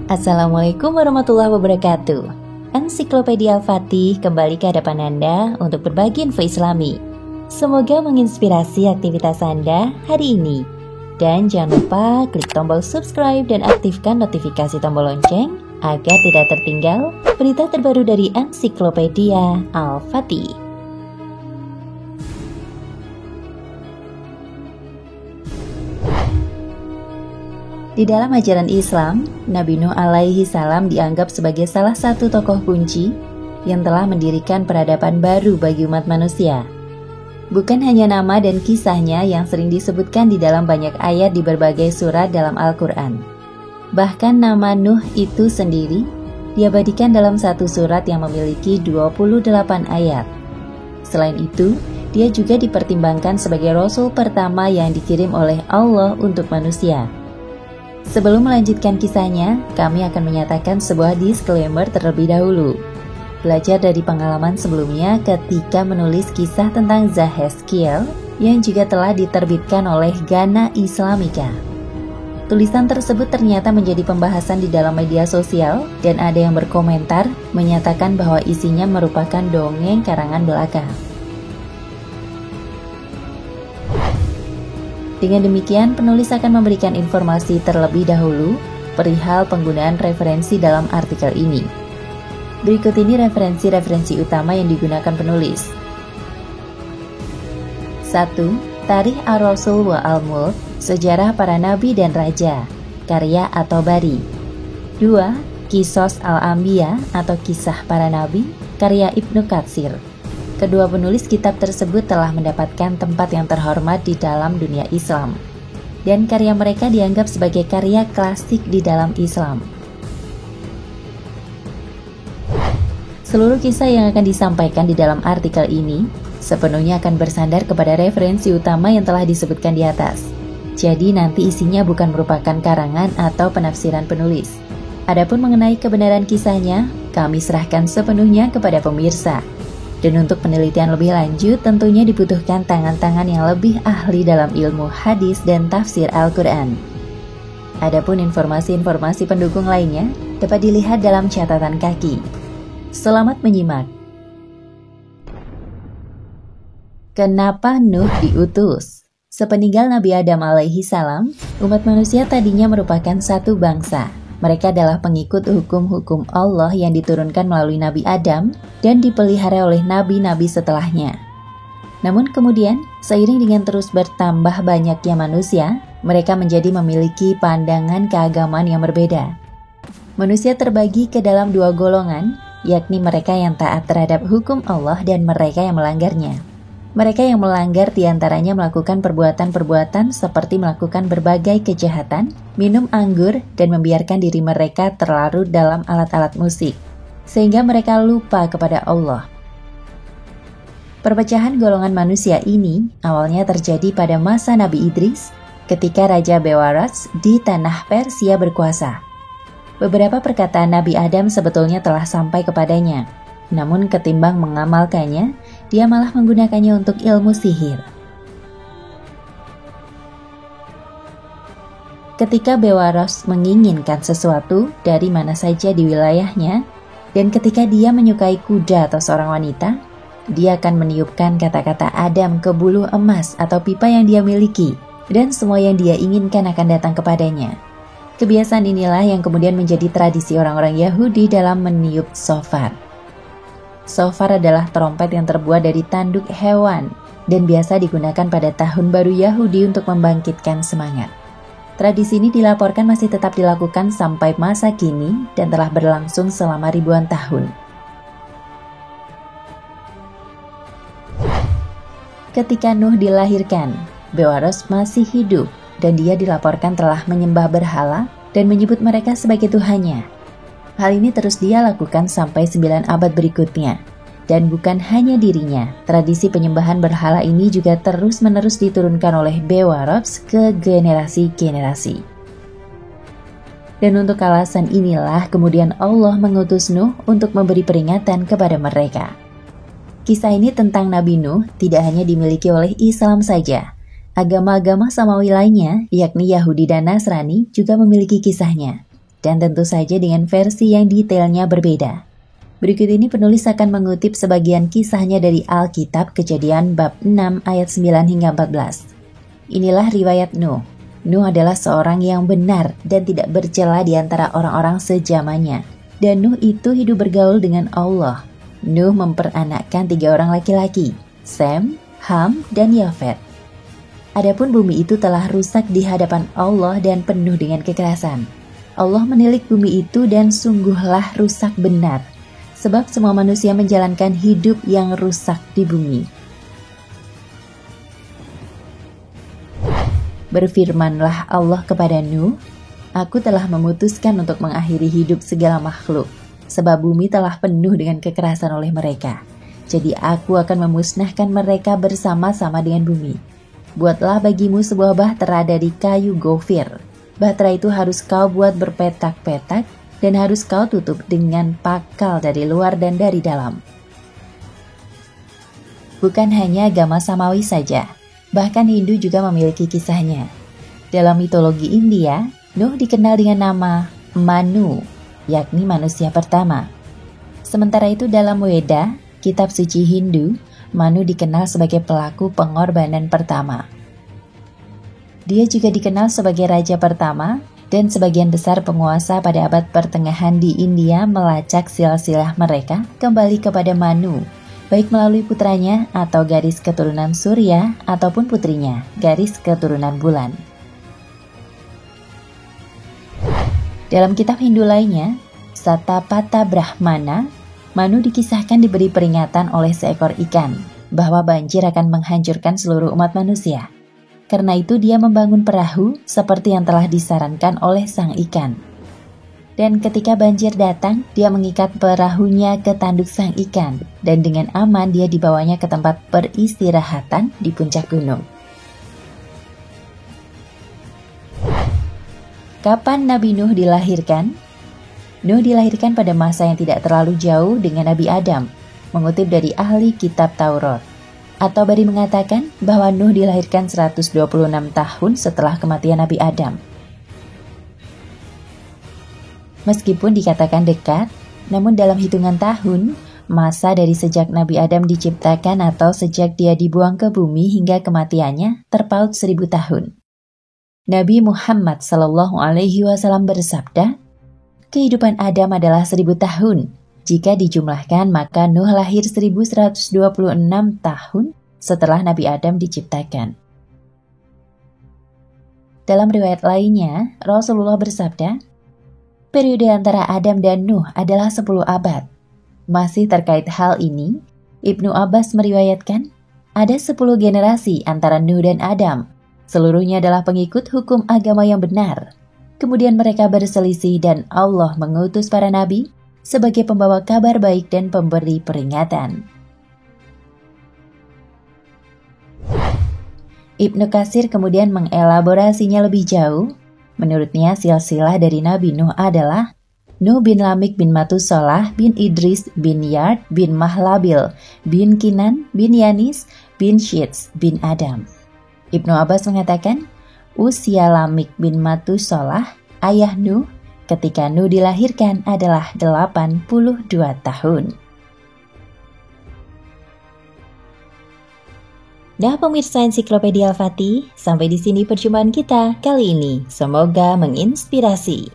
Assalamualaikum warahmatullahi wabarakatuh. Ensiklopedia Al-Fatih kembali ke hadapan Anda untuk berbagi info Islami. Semoga menginspirasi aktivitas Anda hari ini. Dan jangan lupa klik tombol subscribe dan aktifkan notifikasi tombol lonceng agar tidak tertinggal berita terbaru dari Ensiklopedia Al-Fatih. Di dalam ajaran Islam, Nabi Nuh alaihi salam dianggap sebagai salah satu tokoh kunci yang telah mendirikan peradaban baru bagi umat manusia. Bukan hanya nama dan kisahnya yang sering disebutkan di dalam banyak ayat di berbagai surat dalam Al-Quran. Bahkan nama Nuh itu sendiri diabadikan dalam satu surat yang memiliki 28 ayat. Selain itu, dia juga dipertimbangkan sebagai rasul pertama yang dikirim oleh Allah untuk manusia. Sebelum melanjutkan kisahnya, kami akan menyatakan sebuah disclaimer terlebih dahulu. Belajar dari pengalaman sebelumnya ketika menulis kisah tentang Zahezkiel yang juga telah diterbitkan oleh Ghana Islamica. Tulisan tersebut ternyata menjadi pembahasan di dalam media sosial dan ada yang berkomentar menyatakan bahwa isinya merupakan dongeng karangan belaka. Dengan demikian, penulis akan memberikan informasi terlebih dahulu perihal penggunaan referensi dalam artikel ini. Berikut ini referensi-referensi utama yang digunakan penulis. 1. Tarikh Ar-Rasul wa Al-Mulk, Sejarah Para Nabi dan Raja, karya At-Tabari. 2. Qisas Al-Anbiya atau Kisah Para Nabi, karya Ibnu Katsir. Kedua penulis kitab tersebut telah mendapatkan tempat yang terhormat di dalam dunia Islam, dan karya mereka dianggap sebagai karya klasik di dalam Islam. Seluruh kisah yang akan disampaikan di dalam artikel ini sepenuhnya akan bersandar kepada referensi utama yang telah disebutkan di atas. Jadi nanti isinya bukan merupakan karangan atau penafsiran penulis. Adapun mengenai kebenaran kisahnya, kami serahkan sepenuhnya kepada pemirsa. Dan untuk penelitian lebih lanjut tentunya dibutuhkan tangan-tangan yang lebih ahli dalam ilmu hadis dan tafsir Al-Quran. Adapun informasi-informasi pendukung lainnya dapat dilihat dalam catatan kaki. Selamat menyimak. Kenapa Nuh diutus? Sepeninggal Nabi Adam alaihi salam, umat manusia tadinya merupakan satu bangsa. Mereka adalah pengikut hukum-hukum Allah yang diturunkan melalui Nabi Adam dan dipelihara oleh nabi-nabi setelahnya. Namun kemudian, seiring dengan terus bertambah banyaknya manusia, mereka menjadi memiliki pandangan keagamaan yang berbeda. Manusia terbagi ke dalam dua golongan, yakni mereka yang taat terhadap hukum Allah dan mereka yang melanggarnya. Mereka yang melanggar diantaranya melakukan perbuatan-perbuatan seperti melakukan berbagai kejahatan, minum anggur, dan membiarkan diri mereka terlarut dalam alat-alat musik, sehingga mereka lupa kepada Allah. Perpecahan golongan manusia ini awalnya terjadi pada masa Nabi Idris, ketika Raja Bewaros di tanah Persia berkuasa. Beberapa perkataan Nabi Adam sebetulnya telah sampai kepadanya, namun ketimbang mengamalkannya, dia malah menggunakannya untuk ilmu sihir. Ketika Bewaros menginginkan sesuatu dari mana saja di wilayahnya, dan ketika dia menyukai kuda atau seorang wanita, dia akan meniupkan kata-kata Adam ke buluh emas atau pipa yang dia miliki, dan semua yang dia inginkan akan datang kepadanya. Kebiasaan inilah yang kemudian menjadi tradisi orang-orang Yahudi dalam meniup shofar. Shofar adalah trompet yang terbuat dari tanduk hewan dan biasa digunakan pada tahun baru Yahudi untuk membangkitkan semangat. Tradisi ini dilaporkan masih tetap dilakukan sampai masa kini dan telah berlangsung selama ribuan tahun. Ketika Nuh dilahirkan, Bewaros masih hidup dan dia dilaporkan telah menyembah berhala dan menyebut mereka sebagai Tuhannya. Hal ini terus dia lakukan sampai 9 abad berikutnya. Dan bukan hanya dirinya, tradisi penyembahan berhala ini juga terus-menerus diturunkan oleh Bewaros ke generasi-generasi. Dan untuk alasan inilah kemudian Allah mengutus Nuh untuk memberi peringatan kepada mereka. Kisah ini tentang Nabi Nuh tidak hanya dimiliki oleh Islam saja. Agama-agama samawi lainnya, yakni Yahudi dan Nasrani, juga memiliki kisahnya. dan tentu saja dengan versi yang detailnya berbeda. Berikut ini penulis akan mengutip sebagian kisahnya dari Alkitab Kejadian bab 6 ayat 9 hingga 14. Inilah riwayat Nuh. Nuh adalah seorang yang benar dan tidak bercela di antara orang-orang sejamannya. Dan Nuh itu hidup bergaul dengan Allah. Nuh memperanakkan 3 orang laki-laki, Sem, Ham, dan Yafet. Adapun bumi itu telah rusak di hadapan Allah dan penuh dengan kekerasan. Allah menilik bumi itu dan sungguhlah rusak benar, sebab semua manusia menjalankan hidup yang rusak di bumi. Berfirmanlah Allah kepada Nuh, Aku telah memutuskan untuk mengakhiri hidup segala makhluk, sebab bumi telah penuh dengan kekerasan oleh mereka. Jadi aku akan memusnahkan mereka bersama-sama dengan bumi. Buatlah bagimu sebuah bahtera dari kayu gofir. Bahtera itu harus kau buat berpetak-petak dan harus kau tutup dengan pakal dari luar dan dari dalam. Bukan hanya agama Samawi saja, bahkan Hindu juga memiliki kisahnya. Dalam mitologi India, Nuh dikenal dengan nama Manu, yakni manusia pertama. Sementara itu dalam Weda, kitab suci Hindu, Manu dikenal sebagai pelaku pengorbanan pertama. Dia juga dikenal sebagai raja pertama, dan sebagian besar penguasa pada abad pertengahan di India melacak silsilah mereka kembali kepada Manu, baik melalui putranya atau garis keturunan Surya ataupun putrinya, garis keturunan bulan. Dalam kitab Hindu lainnya, Satapatha Brahmana, Manu dikisahkan diberi peringatan oleh seekor ikan bahwa banjir akan menghancurkan seluruh umat manusia. Karena itu dia membangun perahu seperti yang telah disarankan oleh sang ikan. Dan ketika banjir datang, dia mengikat perahunya ke tanduk sang ikan, dan dengan aman dia dibawanya ke tempat peristirahatan di puncak gunung. Kapan Nabi Nuh dilahirkan? Nuh dilahirkan pada masa yang tidak terlalu jauh dengan Nabi Adam, mengutip dari ahli kitab Taurat. At-Tabari mengatakan bahwa Nuh dilahirkan 126 tahun setelah kematian Nabi Adam. Meskipun dikatakan dekat, namun dalam hitungan tahun, masa dari sejak Nabi Adam diciptakan atau sejak dia dibuang ke bumi hingga kematiannya terpaut 1000 tahun. Nabi Muhammad SAW bersabda, kehidupan Adam adalah 1000 tahun. Jika dijumlahkan, maka Nuh lahir 1126 tahun setelah Nabi Adam diciptakan. Dalam riwayat lainnya, Rasulullah bersabda, periode antara Adam dan Nuh adalah 10 abad. Masih terkait hal ini, Ibnu Abbas meriwayatkan, ada 10 generasi antara Nuh dan Adam. Seluruhnya adalah pengikut hukum agama yang benar. Kemudian mereka berselisih dan Allah mengutus para nabi sebagai pembawa kabar baik dan pemberi peringatan. Ibnu Katsir kemudian mengelaborasinya lebih jauh. Menurutnya silsilah dari Nabi Nuh adalah Nuh bin Lamik bin Matusalah bin Idris bin Yard bin Mahlabil bin Kinan bin Yanis bin Syits bin Adam. Ibnu Abbas mengatakan, usia Lamik bin Matusalah, ayah Nuh, ketika Nuh dilahirkan adalah 82 tahun. Nah pemirsa Ensiklopedia Al-Fatih, sampai di sini perjumpaan kita kali ini. Semoga menginspirasi.